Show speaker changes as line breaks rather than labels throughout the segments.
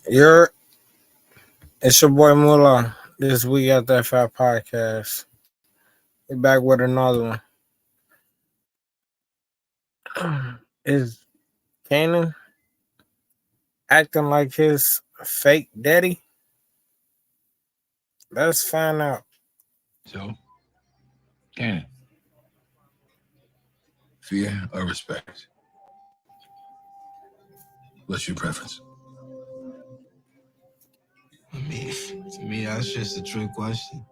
You're it's your boy Mullah. This week at that Fat Podcast. We're back with another one. Is Kanan acting like his fake daddy? Let's find out.
So, Cannon, fear or respect? What's your preference?
To me, that's just a trick question.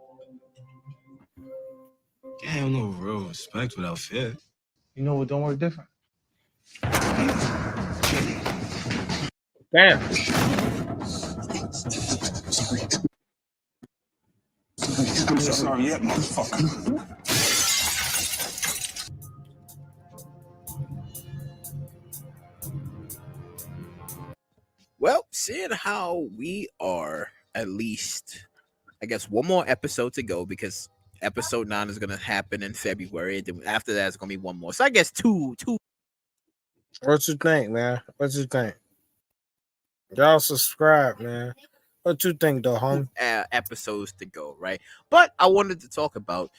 Can't have no real respect without fear.
You know what don't work different?
Damn.
Sorry yet, motherfucker.
Well, seeing how we are at least, I guess, one more episode to go because episode 9 is going to happen in February. And then after that, it's going to be one more. So I guess two
What you think, man? What you think? Y'all subscribe, man. What you think, though, homie?
episodes to go, right? But I wanted to talk about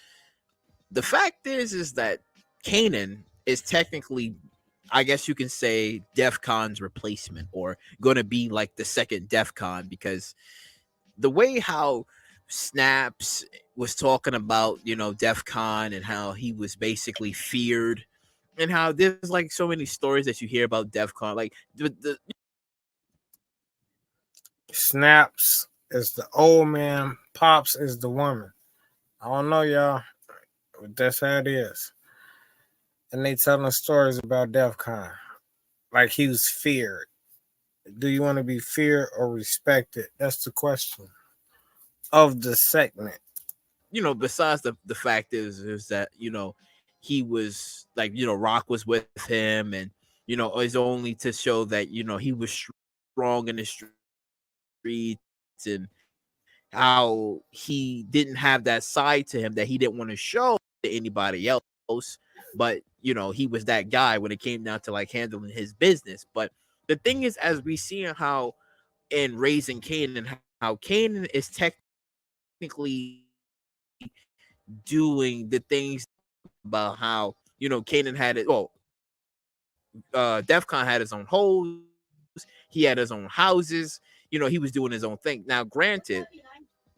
the fact is that Kanan is technically, I guess you can say, DEF CON's replacement, or going to be like the second DEF CON, because the way how Snaps was talking about, DEF CON and how he was basically feared, and how there's like so many stories that you hear about DEF CON, like the
Snaps is the old man, Pops is the woman. I don't know, y'all, but that's how it is. And they telling stories about DEF CON. Like he was feared. Do you want to be feared or respected? That's the question of the segment.
Besides the fact is that he was like, Rock was with him, and it's only to show that he was strong in the streets, and how he didn't have that side to him that he didn't want to show to anybody else, but he was that guy when it came down to like handling his business. But the thing is, as we see how in Raising Kanan, how Kanan is technically doing the things about how Kanan had it. Well, DEF CON had his own holes, he had his own houses. He was doing his own thing. Now, granted,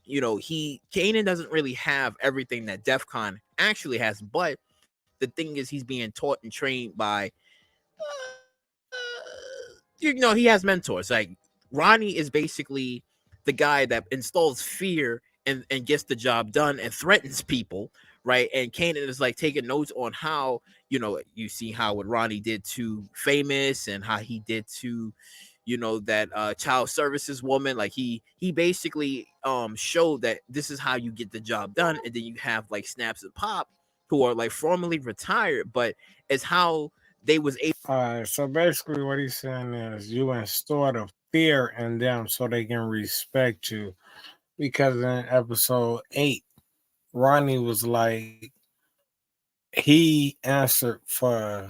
Kanan doesn't really have everything that DEF CON actually has, but the thing is, he's being taught and trained by, he has mentors. Like Ronnie is basically the guy that installs fear and gets the job done and threatens people, right? And Kanan is like taking notes on how, you see how what Ronnie did to Famous and how he did to, that child services woman. Like he basically showed that this is how you get the job done. And then you have like Snaps and Pop, who are like formerly retired, but it's how they was able.
All right, so basically what he's saying is you install the fear in them so they can respect you. Because in episode 8, Ronnie was like, he answered for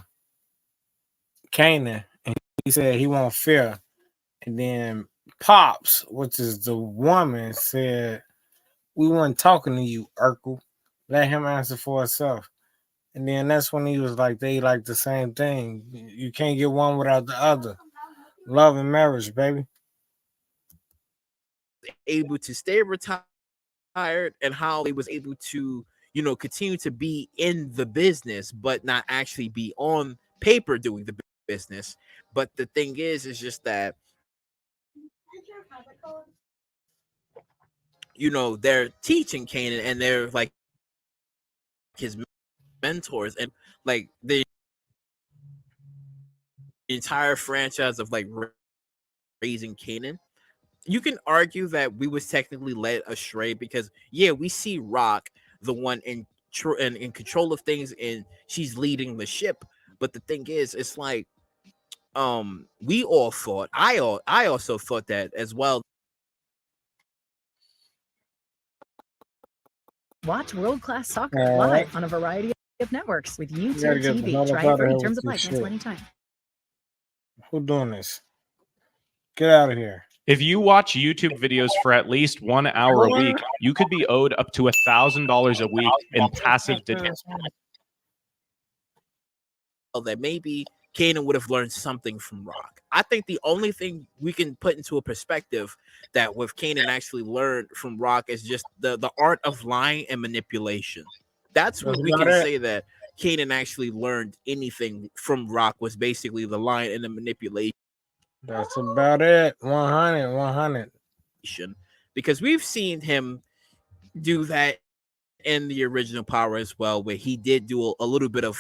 Kanan, and he said he won't fear. And then Pops, which is the woman, said, we weren't talking to you, Urkel. Let him answer for himself. And then that's when he was like, they like the same thing. You can't get one without the other. Love and marriage, baby.
Able to stay retired, and how they was able to continue to be in the business but not actually be on paper doing the business. But the thing is just that they're teaching Kanan, and they're like his mentors, and like the entire franchise of like Raising Kanan. You can argue that we was technically led astray because we see Rock, the one in control of things, and she's leading the ship. But the thing is, it's like we all thought, I also thought that as well.
Watch world-class soccer live on a variety of networks with YouTube TV. Try it free. Terms apply. Cancel anytime.
Who doing this? Get out of here.
If you watch YouTube videos for at least 1 hour a week, you could be owed up to $1,000 a week in passive
that maybe Kanan would have learned something from Rock. I think the only thing we can put into a perspective that with Kanan actually learned from Rock is just the art of lying and manipulation. That's what we can say that Kanan actually learned anything from Rock was basically the lying and the manipulation.
That's about it. 100.
Because we've seen him do that in the original Power as well, where he did do a little bit of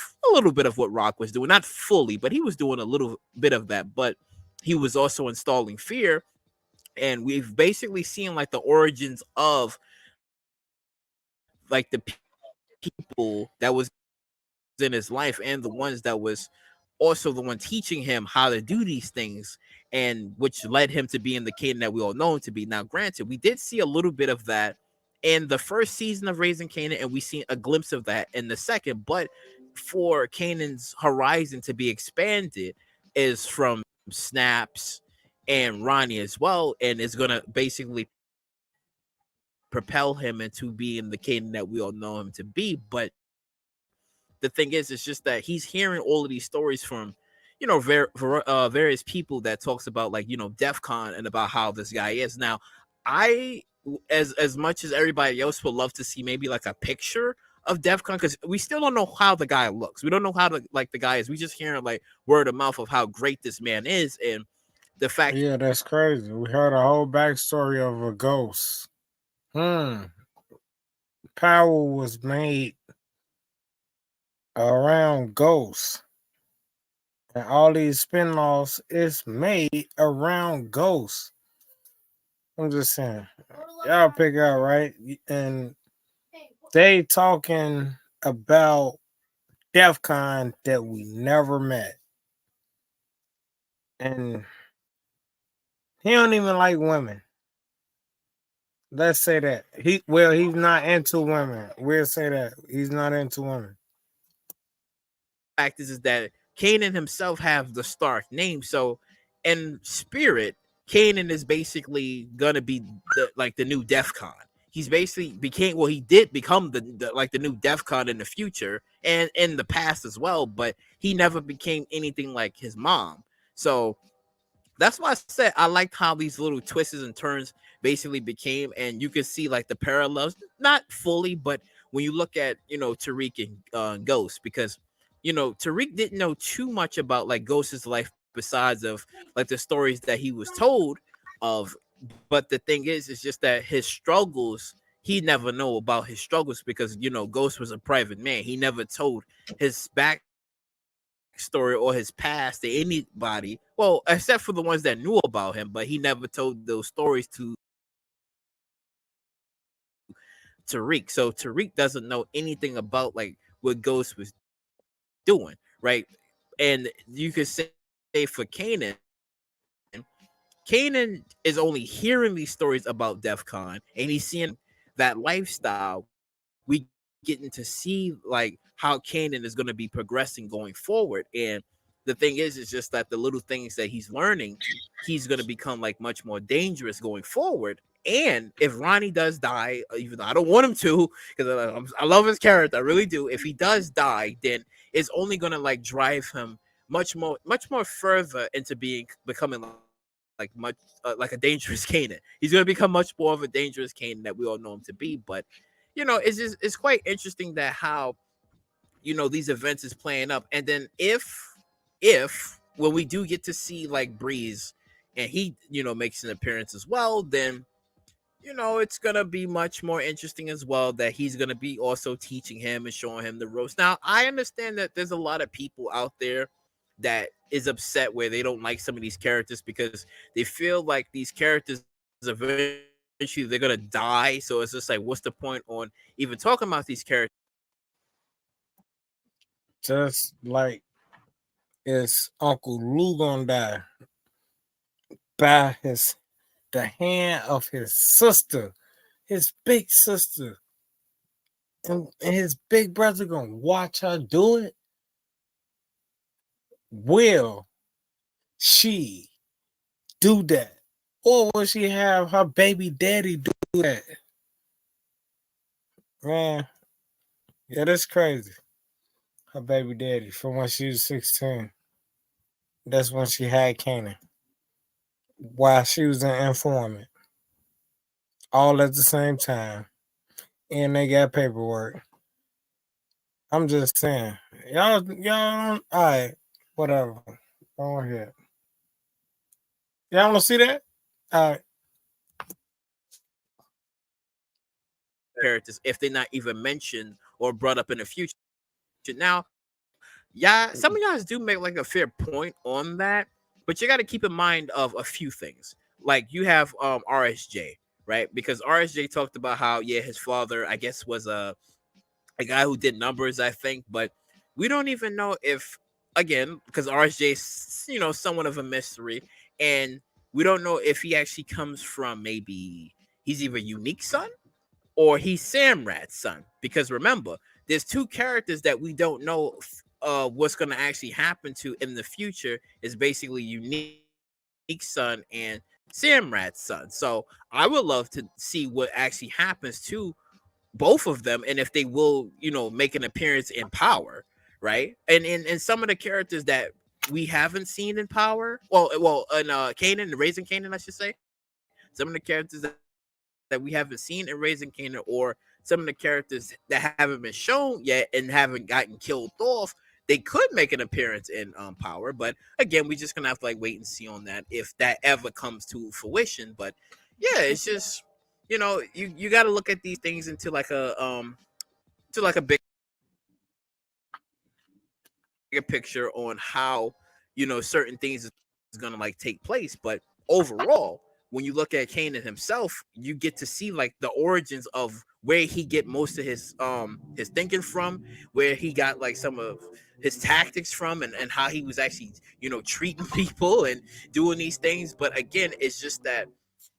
what Rock was doing, not fully, but he was doing a little bit of that. But he was also installing fear, and we've basically seen like the origins of like the people that was in his life and the ones that was also the one teaching him how to do these things, and which led him to being the Kanan that we all know him to be. Now, granted, we did see a little bit of that in the first season of Raising Kanan, and we seen a glimpse of that in the second. But for Kanan's horizon to be expanded is from Snaps and Ronnie as well, and it's gonna basically propel him into being the Kanan that we all know him to be. But the thing is, it's just that he's hearing all of these stories from, various people that talks about like, DEF CON and about how this guy is. Now, I, as much as everybody else would love to see maybe like a picture of DEF CON, because we still don't know how the guy looks. We don't know how the guy is. We just hearing like word of mouth of how great this man is, and the fact.
Yeah, that's crazy. We heard a whole backstory of a ghost. Power was made around ghosts. And all these spin-offs is made around ghosts. I'm just saying. Y'all pick out, right? And they talking about DEF CON that we never met. And he don't even like women. Let's say that. He's not into women. We'll say that. He's not into women.
Fact is that Kanan himself have the Stark name, so in spirit, Kanan is basically gonna be the new DEF CON. He's basically he did become the new DEF CON in the future and in the past as well, but he never became anything like his mom. So that's why I said I liked how these little twists and turns basically became, and you can see like the parallels, not fully, but when you look at Tariq and Ghost, because Tariq didn't know too much about like Ghost's life besides of like the stories that he was told of, but the thing is, it's just that his struggles, he never know about his struggles because Ghost was a private man. He never told his back story or his past to anybody, well, except for the ones that knew about him, but he never told those stories to Tariq. So Tariq doesn't know anything about like what Ghost was doing, right? And you could say for Kanan is only hearing these stories about DEF CON, and he's seeing that lifestyle. We getting to see like how Kanan is going to be progressing going forward. And the thing is just that the little things that he's learning, he's going to become like much more dangerous going forward. And if Ronnie does die, even though I don't want him to, because I love his character, I really do. If he does die, then it's only going to like drive him much more further into becoming like much like a dangerous Kanan. He's going to become much more of a dangerous Kanan that we all know him to be. But it's quite interesting that how these events is playing up. And then if when we do get to see like Breeze and he makes an appearance as well, then it's gonna be much more interesting as well that he's gonna be also teaching him and showing him the ropes. Now, I understand that there's a lot of people out there that is upset where they don't like some of these characters because they feel like these characters eventually they're gonna die. So it's just like, what's the point on even talking about these characters?
Just like is Uncle Lou gonna die by the hand of his sister, his big sister, and his big brother gonna watch her do it? Will she do that, Or will she have her baby daddy do that? Man, yeah, that's crazy. Her baby daddy from when she was 16. That's when she had Kanan. While she was an informant. All at the same time. And they got paperwork. I'm just saying. Y'all, alright, whatever. Go ahead. Y'all want to see that? Alright.
Characters if they're not even mentioned or brought up in the future. Now, yeah, some of y'all do make like a fair point on that, but you got to keep in mind of a few things. Like you have RSJ, right? Because RSJ talked about how his father, I guess, was a guy who did numbers, I think, but we don't even know if, again, because RSJ is, somewhat of a mystery, and we don't know if he actually comes from, maybe he's either Unique Son or he's Samrad's son. Because remember, there's two characters that we don't know what's going to actually happen to in the future. Is basically Unique Son and Samrad's son. So I would love to see what actually happens to both of them, and if they will, make an appearance in Power, right? And some of the characters that we haven't seen in Power, well, in Kanan, Raising Kanan, I should say, some of the characters that we haven't seen in Raising Kanan, or some of the characters that haven't been shown yet and haven't gotten killed off, they could make an appearance in Power. But again, we just gonna have to like wait and see on that if that ever comes to fruition. But yeah, it's just you got to look at these things into like a bigger picture on how certain things is gonna like take place. But overall, when you look at Kanan himself, you get to see like the origins of where he get most of his thinking from, where he got like some of his tactics from, and how he was actually treating people and doing these things. But again, it's just that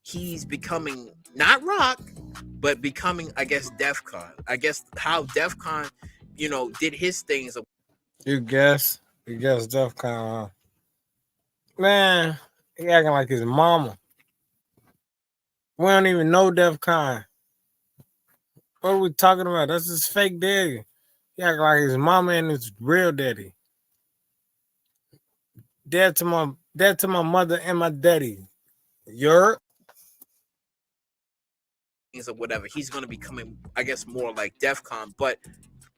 he's becoming not Rock, but becoming, I guess, DEFCON. I guess how DEFCON did his things.
You guess DEFCON, huh? Man, he acting like his mama. We don't even know DEFCON. What are we talking about? That's his fake daddy. He acting like his mama and his real daddy. Dad to my mother and my daddy. You're
Or whatever, he's going to be coming, I guess, more like DEFCON. But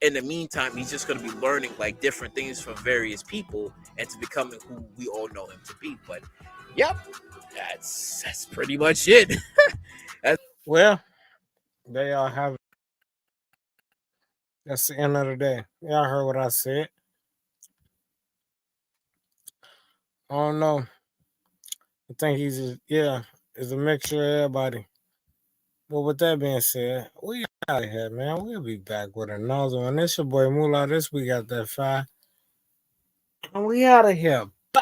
in the meantime, he's just going to be learning like different things from various people and to becoming who we all know him to be. But yep, that's pretty much it.
well, they all have it. That's the end of the day. Y'all heard what I said. I don't know. I think it's a mixture of everybody. But with that being said, we out of here, man. We'll be back with another one. This your boy Moolah. This we got that fire. And we out of here. Bow.